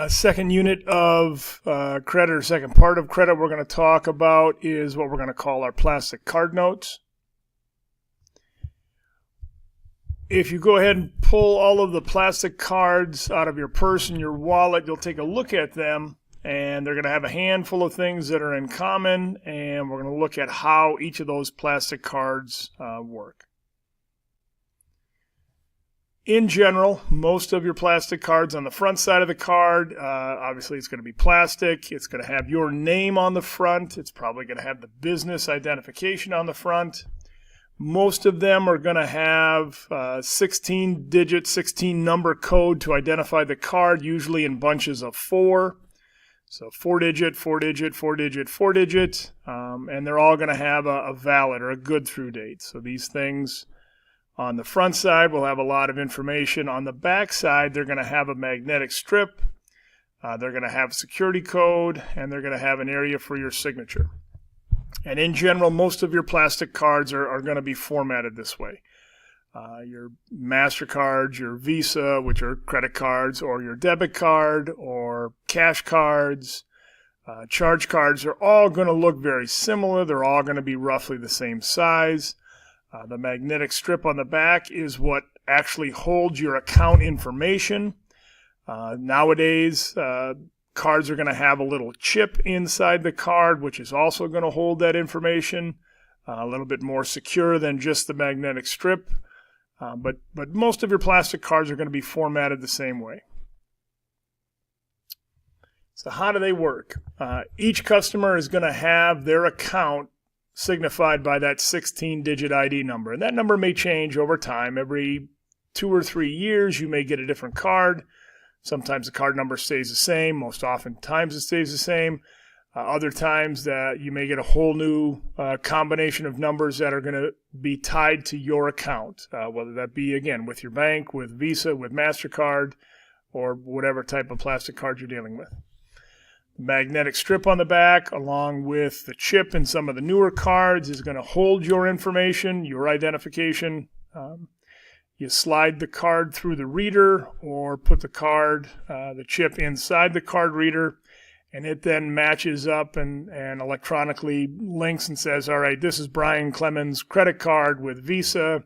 Second unit of credit, or second part of credit we're going to talk about is what we're going to call our plastic card notes. If you go ahead and pull all of the plastic cards out of your purse and your wallet, you'll take a look at them, and they're going to have a handful of things that are in common, and we're going to look at how each of those plastic cards work. In general, most of your plastic cards on the front side of the card, obviously it's going to be plastic. It's going to have your name on the front. It's probably going to have the business identification on the front. Most of them are going to have 16-digit, 16-number code to identify the card, usually in bunches of 4. So 4-digit, 4-digit, 4-digit, 4-digit, and they're all going to have a valid or a good through date. So these things on the front side will have a lot of information. On the back side, they're going to have a magnetic strip. They're going to have security code, and they're going to have an area for your signature. And in general, most of your plastic cards are going to be formatted this way. Your MasterCard, your Visa, which are credit cards, or your debit card, or cash cards, charge cards are all going to look very similar. They're all going to be roughly the same size. The magnetic strip on the back is what actually holds your account information. Nowadays, cards are going to have a little chip inside the card, which is also going to hold that information, a little bit more secure than just the magnetic strip. But most of your plastic cards are going to be formatted the same way. So how do they work? Each customer is going to have their account signified by that 16-digit ID number. And that number may change over time. Every 2 or 3 years, you may get a different card. Sometimes the card number stays the same. Most often times it stays the same. Other times that you may get a whole new combination of numbers that are going to be tied to your account, whether that be, again, with your bank, with Visa, with MasterCard, or whatever type of plastic card you're dealing with. The magnetic strip on the back, along with the chip in some of the newer cards, is going to hold your information, your identification. You slide the card through the reader or put the chip inside the card reader, and it then matches up and electronically links and says, all right, this is Brian Clemens' credit card with Visa,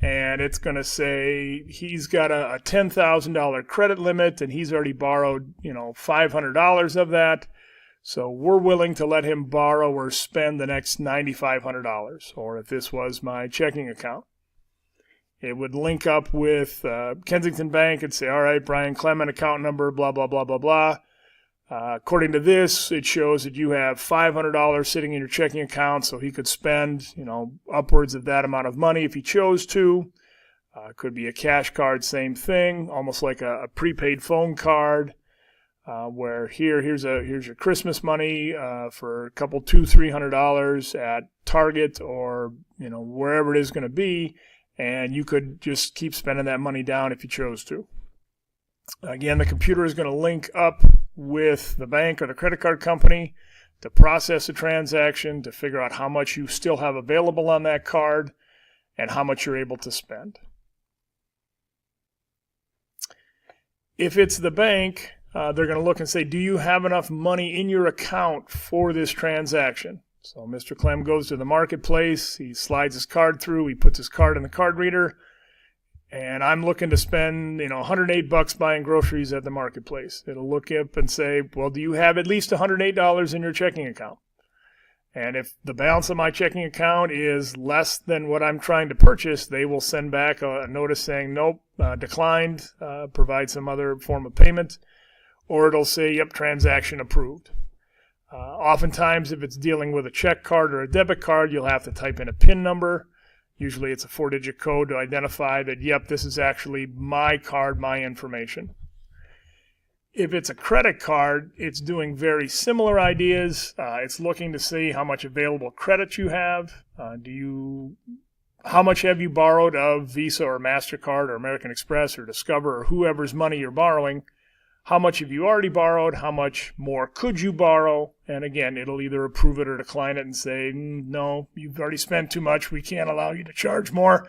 and it's going to say he's got a $10,000 credit limit, and he's already borrowed, $500 of that. So we're willing to let him borrow or spend the next $9,500, or if this was my checking account. It would link up with Kensington Bank and say, all right, Brian Clement, account number, blah, blah, blah, blah, blah. According to this, it shows that you have $500 sitting in your checking account, so he could spend, upwards of that amount of money if he chose to. Could be a cash card, same thing, almost like a prepaid phone card, where here's your Christmas money for a couple $200-$300 at Target or wherever it is going to be, and you could just keep spending that money down if you chose to. Again, the computer is going to link up with the bank or the credit card company to process a transaction, to figure out how much you still have available on that card and how much you're able to spend. If it's the bank, they're going to look and say, do you have enough money in your account for this transaction? So Mr. Clem goes to the marketplace, he slides his card through, he puts his card in the card reader, and I'm looking to spend, $108 buying groceries at the marketplace. It'll look up and say, well, do you have at least $108 in your checking account? And if the balance of my checking account is less than what I'm trying to purchase, they will send back a notice saying, nope, declined, provide some other form of payment, or it'll say, yep, transaction approved. Oftentimes, if it's dealing with a check card or a debit card, you'll have to type in a PIN number. Usually it's a 4-digit code to identify that, yep, this is actually my card, my information. If it's a credit card, it's doing very similar ideas. It's looking to see how much available credit you have. How much have you borrowed of Visa or MasterCard or American Express or Discover or whoever's money you're borrowing? How much have you already borrowed? How much more could you borrow? And again, it'll either approve it or decline it and say, no, you've already spent too much. We can't allow you to charge more.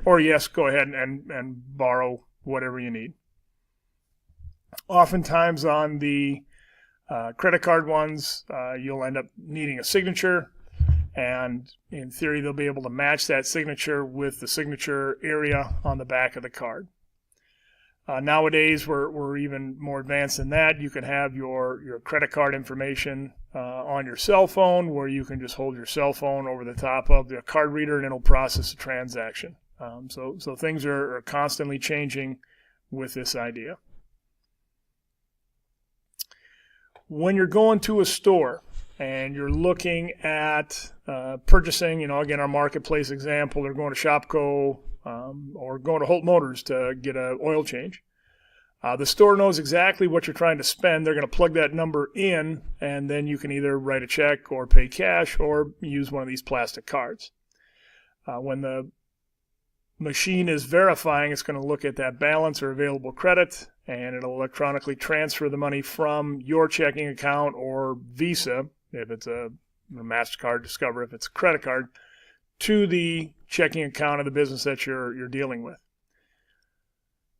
Or yes, go ahead and borrow whatever you need. Oftentimes on the credit card ones, you'll end up needing a signature, and in theory they'll be able to match that signature with the signature area on the back of the card. Nowadays, we're even more advanced than that. You can have your credit card information on your cell phone, where you can just hold your cell phone over the top of the card reader and it'll process the transaction. So things are constantly changing with this idea. When you're going to a store and you're looking at purchasing, again, our marketplace example, they're going to Shopko, or going to Holt Motors to get an oil change. The store knows exactly what you're trying to spend. They're going to plug that number in, and then you can either write a check or pay cash or use one of these plastic cards. When the machine is verifying, it's going to look at that balance or available credit, and it'll electronically transfer the money from your checking account or Visa, if it's a MasterCard, Discover if it's a credit card, to the checking account of the business that you're dealing with.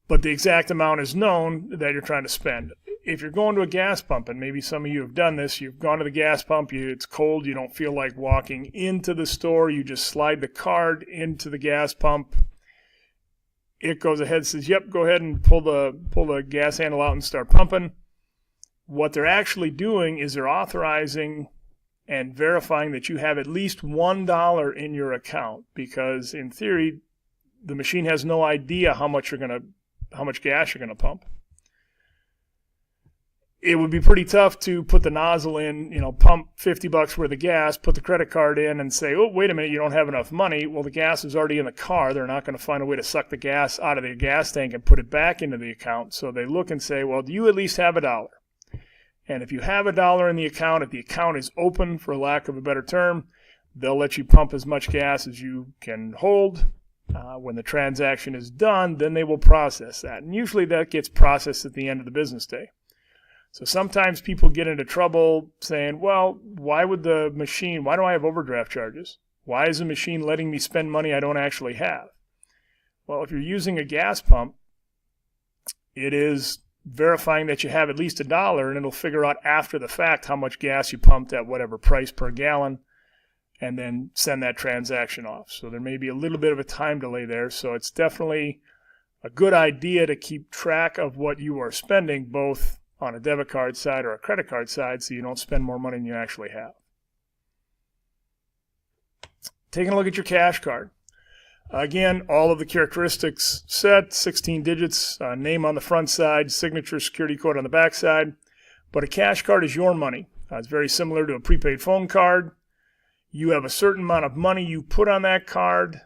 But the exact amount is known that you're trying to spend. If you're going to a gas pump, and maybe some of you have done this, you've gone to the gas pump, it's cold, you don't feel like walking into the store, you just slide the card into the gas pump. It goes ahead and says, yep, go ahead and pull the gas handle out and start pumping. What they're actually doing is they're authorizing and verifying that you have at least $1 in your account, because in theory, the machine has no idea how much gas you're going to pump. It would be pretty tough to put the nozzle in, pump $50 worth of gas, put the credit card in and say, oh, wait a minute, you don't have enough money. Well, the gas is already in the car. They're not going to find a way to suck the gas out of the gas tank and put it back into the account. So they look and say, well, do you at least have $1? And if you have $1 in the account, if the account is open, for lack of a better term, they'll let you pump as much gas as you can hold. When the transaction is done, then they will process that. And usually that gets processed at the end of the business day. So sometimes people get into trouble saying, well, why do I have overdraft charges? Why is the machine letting me spend money I don't actually have? Well, if you're using a gas pump, it is verifying that you have at least $1, and it'll figure out after the fact how much gas you pumped at whatever price per gallon, and then send that transaction off. So there may be a little bit of a time delay there. So it's definitely a good idea to keep track of what you are spending, both on a debit card side or a credit card side, so you don't spend more money than you actually have. Taking a look at your cash card. Again, all of the characteristics set, 16 digits, name on the front side, signature, security code on the back side. But a cash card is your money. It's very similar to a prepaid phone card. You have a certain amount of money you put on that card.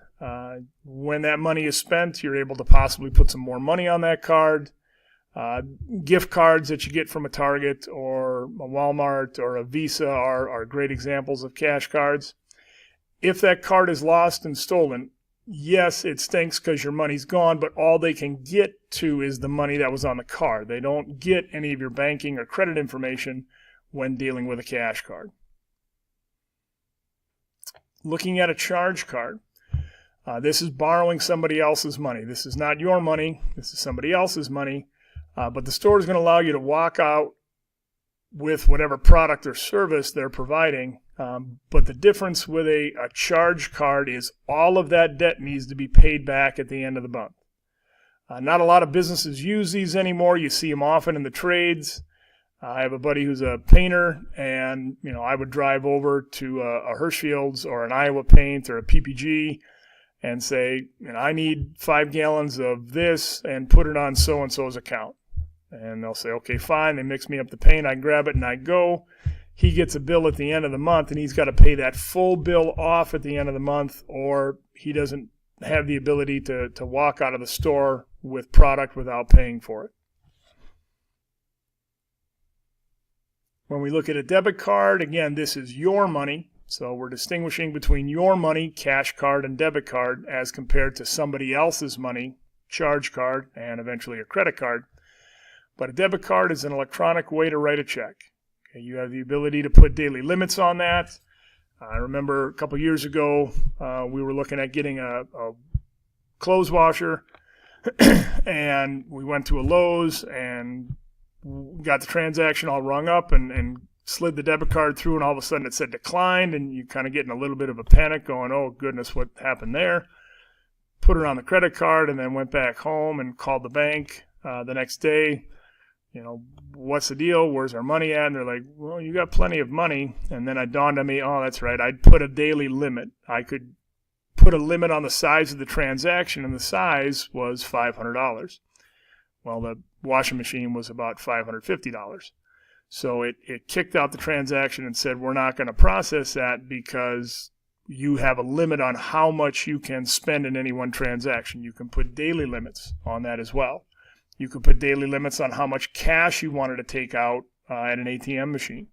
When that money is spent, you're able to possibly put some more money on that card. Gift cards that you get from a Target or a Walmart or a Visa are great examples of cash cards. If that card is lost and stolen, yes, it stinks because your money's gone, but all they can get to is the money that was on the card. They don't get any of your banking or credit information when dealing with a cash card. Looking at a charge card. This is borrowing somebody else's money. This is not your money. This is somebody else's money. But the store is going to allow you to walk out with whatever product or service they're providing. But the difference with a charge card is all of that debt needs to be paid back at the end of the month. Not a lot of businesses use these anymore. You see them often in the trades. I have a buddy who's a painter, and I would drive over to a Hirschfield's or an Iowa Paint or a PPG and say, I need 5 gallons of this and put it on so-and-so's account. And they'll say, okay, fine. They mix me up the paint. I grab it and I go. He gets a bill at the end of the month, and he's got to pay that full bill off at the end of the month, or he doesn't have the ability to walk out of the store with product without paying for it. When we look at a debit card, again, this is your money. So we're distinguishing between your money, cash card, and debit card as compared to somebody else's money, charge card, and eventually a credit card. But a debit card is an electronic way to write a check. Okay, you have the ability to put daily limits on that. I remember a couple years ago, we were looking at getting a clothes washer, and we went to a Lowe's, and got the transaction all rung up and slid the debit card through, and all of a sudden it said declined, and you kind of get in a little bit of a panic going, oh, goodness, what happened there? Put it on the credit card and then went back home and called the bank the next day. What's the deal? Where's our money at? And they're like, well, you got plenty of money. And then it dawned on me, oh, that's right. I'd put a daily limit. I could put a limit on the size of the transaction, and the size was $500. Well, the washing machine was about $550. So it kicked out the transaction and said, we're not going to process that because you have a limit on how much you can spend in any one transaction. You can put daily limits on that as well. You could put daily limits on how much cash you wanted to take out at an ATM machine.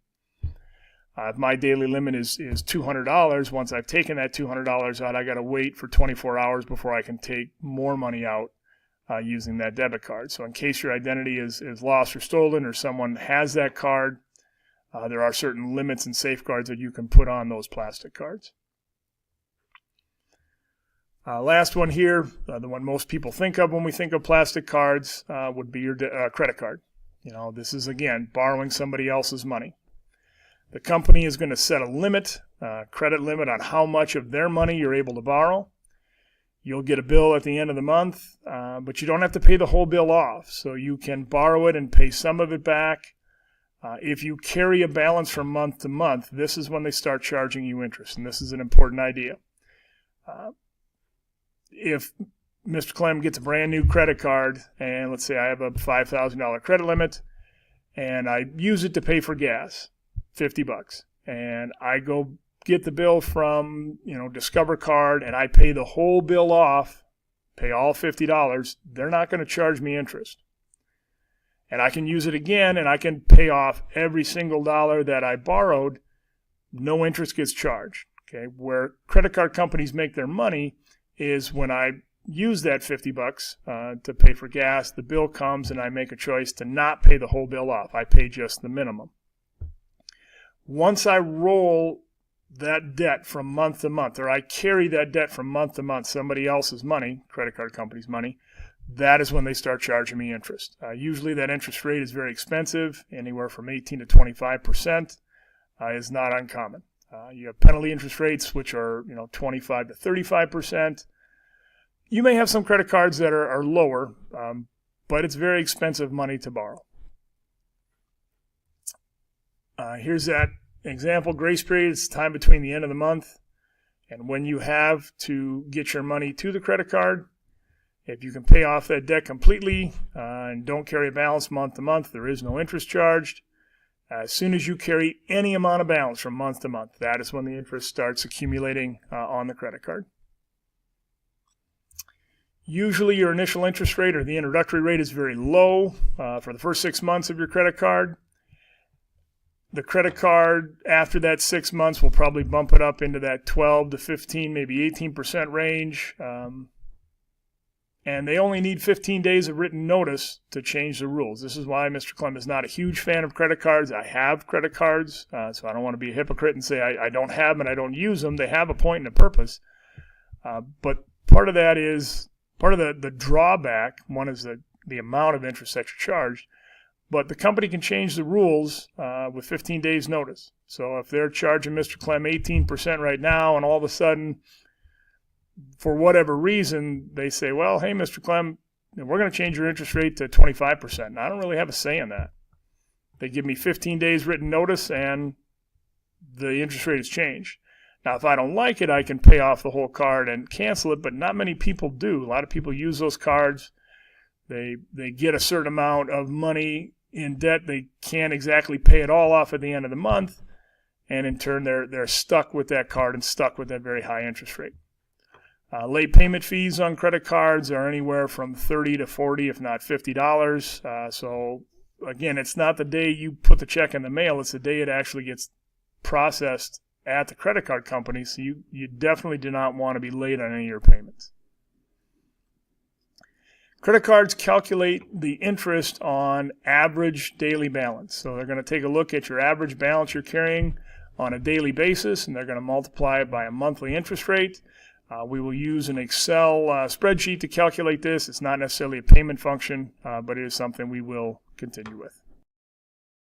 If my daily limit is $200, once I've taken that $200 out, I got to wait for 24 hours before I can take more money out using that debit card. So in case your identity is lost or stolen, or someone has that card, there are certain limits and safeguards that you can put on those plastic cards. Last one here, the one most people think of when we think of plastic cards would be your credit card. This is, again, borrowing somebody else's money. The company is going to set a limit, credit limit, on how much of their money you're able to borrow. You'll get a bill at the end of the month, but you don't have to pay the whole bill off. So you can borrow it and pay some of it back. If you carry a balance from month to month, this is when they start charging you interest, and this is an important idea. If Mr. Clem gets a brand new credit card, and let's say I have a $5,000 credit limit, and I use it to pay for gas, $50, and I go get the bill from Discover Card, and I pay the whole bill off, pay all $50, they're not going to charge me interest. And I can use it again, and I can pay off every single dollar that I borrowed. No interest gets charged. Okay, where credit card companies make their money is when I use that $50 to pay for gas, the bill comes and I make a choice to not pay the whole bill off. I pay just the minimum. Once I roll that debt from month to month, or I carry that debt from month to month, somebody else's money, credit card company's money, that is when they start charging me interest. Usually that interest rate is very expensive, anywhere from 18 to 25% is not uncommon. You have penalty interest rates, which are 25 to 35%. You may have some credit cards that are lower, but it's very expensive money to borrow. Here's that example. Grace period is time between the end of the month and when you have to get your money to the credit card. If you can pay off that debt completely and don't carry a balance month to month, there is no interest charged. As soon as you carry any amount of balance from month to month, that is when the interest starts accumulating on the credit card. Usually your initial interest rate or the introductory rate is very low for the first 6 months of your credit card. The credit card after that 6 months will probably bump it up into that 12 to 15, maybe 18% range. And they only need 15 days of written notice to change the rules. This is why Mr. Clem is not a huge fan of credit cards. I have credit cards, so I don't want to be a hypocrite and say I don't have them and I don't use them. They have a point and a purpose. But part of that is, part of the drawback, one is the amount of interest that you're charged. But the company can change the rules with 15 days notice. So if they're charging Mr. Clem 18% right now and all of a sudden, for whatever reason, they say, well, hey, Mr. Clem, we're going to change your interest rate to 25%. And I don't really have a say in that. They give me 15 days written notice and the interest rate is changed. Now, if I don't like it, I can pay off the whole card and cancel it, but not many people do. A lot of people use those cards. They get a certain amount of money in debt. They can't exactly pay it all off at the end of the month. And in turn, they're stuck with that card and stuck with that very high interest rate. Late payment fees on credit cards are anywhere from $30 to $40, if not $50. So again, it's not the day you put the check in the mail. It's the day it actually gets processed at the credit card company. So you definitely do not want to be late on any of your payments. Credit cards calculate the interest on average daily balance. So they're going to take a look at your average balance you're carrying on a daily basis, and they're going to multiply it by a monthly interest rate. We will use an Excel spreadsheet to calculate this. It's not necessarily a payment function, but it is something we will continue with.